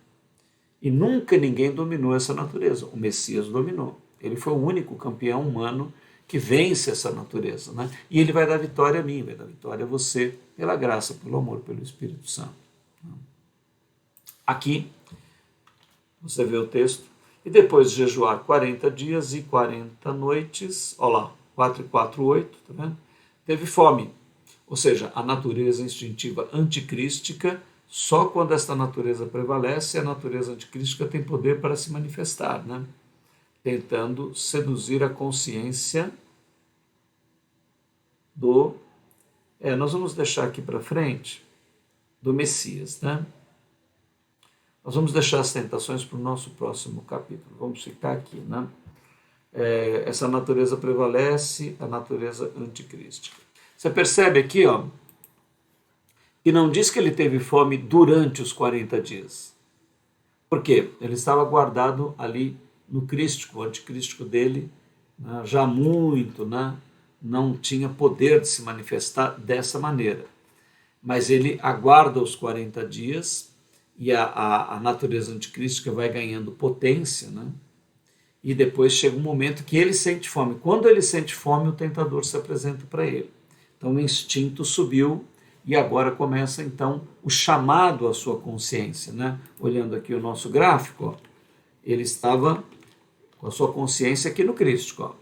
E nunca ninguém dominou essa natureza. O Messias dominou. Ele foi o único campeão humano que vence essa natureza. Né? E ele vai dar vitória a mim, vai dar vitória a você, pela graça, pelo amor, pelo Espírito Santo. Aqui, você vê o texto. E depois de jejuar 40 dias e 40 noites, olha lá, 4 e 4, 8, tá vendo? Teve fome. Ou seja, a natureza instintiva anticrística, só quando esta natureza prevalece, a natureza anticrística tem poder para se manifestar, né? Tentando seduzir a consciência do... nós vamos deixar aqui para frente, do Messias, né? Nós vamos deixar as tentações para o nosso próximo capítulo. Vamos ficar aqui, né? Essa natureza prevalece, a natureza anticrística. Você percebe aqui, que não diz que ele teve fome durante os 40 dias. Por quê? Ele estava guardado ali no crístico, o anticrístico dele, né, já muito, né, não tinha poder de se manifestar dessa maneira. Mas ele aguarda os 40 dias e a natureza anticrística vai ganhando potência, né? E depois chega um momento que ele sente fome. Quando ele sente fome, o tentador se apresenta para ele. Então o instinto subiu e agora começa então o chamado à sua consciência. Né? Olhando aqui o nosso gráfico, ele estava com a sua consciência aqui no Cristo.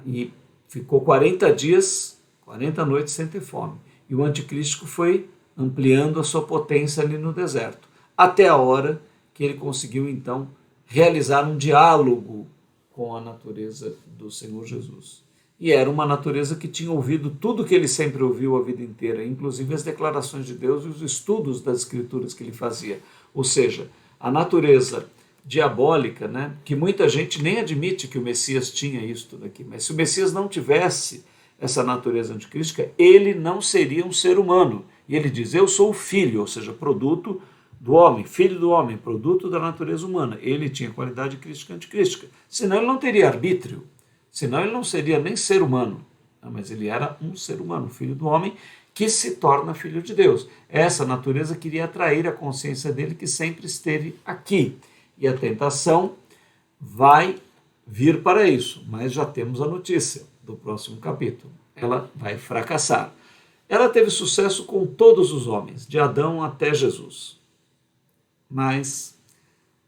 E ficou 40 dias, 40 noites sem ter fome. E o anticrístico foi ampliando a sua potência ali no deserto, até a hora que ele conseguiu então realizar um diálogo com a natureza do Senhor Jesus. e era uma natureza que tinha ouvido tudo que ele sempre ouviu a vida inteira, inclusive as declarações de Deus e os estudos das Escrituras que ele fazia. Ou seja, a natureza diabólica, né, que muita gente nem admite que o Messias tinha isso tudo aqui, mas se o Messias não tivesse essa natureza anticrística, ele não seria um ser humano. E ele diz, eu sou o filho, ou seja, produto do homem, filho do homem, produto da natureza humana. Ele tinha qualidade crística e anticrística. Senão ele não teria arbítrio, senão ele não seria nem ser humano. Mas ele era um ser humano, filho do homem, que se torna filho de Deus. Essa natureza queria atrair a consciência dele, que sempre esteve aqui. E a tentação vai vir para isso, mas já temos a notícia do próximo capítulo. Ela vai fracassar. Ela teve sucesso com todos os homens, de Adão até Jesus. Mas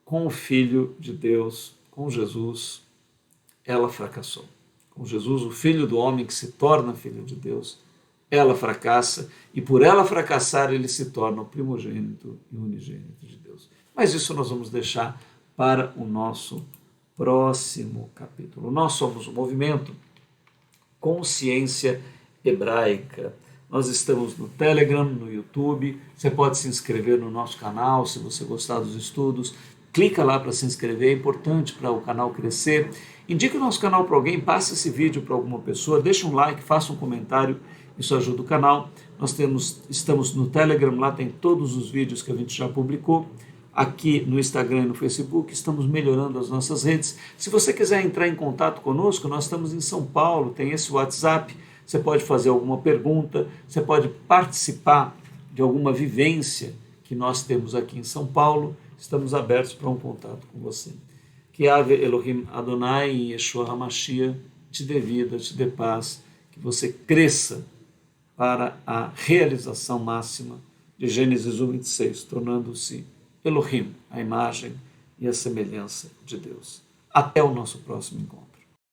com o Filho de Deus, com Jesus, ela fracassou. Com Jesus, o Filho do homem que se torna Filho de Deus, ela fracassa, e por ela fracassar, ele se torna o primogênito e unigênito de Deus. Mas isso nós vamos deixar para o nosso próximo capítulo. Nós somos o movimento Consciência Hebraica. Nós estamos no Telegram, no YouTube. Você pode se inscrever no nosso canal se você gostar dos estudos. Clica lá para se inscrever, é importante para o canal crescer. Indique o nosso canal para alguém, passe esse vídeo para alguma pessoa, deixe um like, faça um comentário, isso ajuda o canal. Estamos no Telegram, lá tem todos os vídeos que a gente já publicou. Aqui no Instagram e no Facebook, estamos melhorando as nossas redes. Se você quiser entrar em contato conosco, nós estamos em São Paulo, tem esse WhatsApp, você pode fazer alguma pergunta, você pode participar de alguma vivência que nós temos aqui em São Paulo, estamos abertos para um contato com você. Que Ave Elohim Adonai e Yeshua HaMashiach te dê vida, te dê paz, que você cresça para a realização máxima de Gênesis 1:26, tornando-se Elohim, a imagem e a semelhança de Deus. Até o nosso próximo encontro.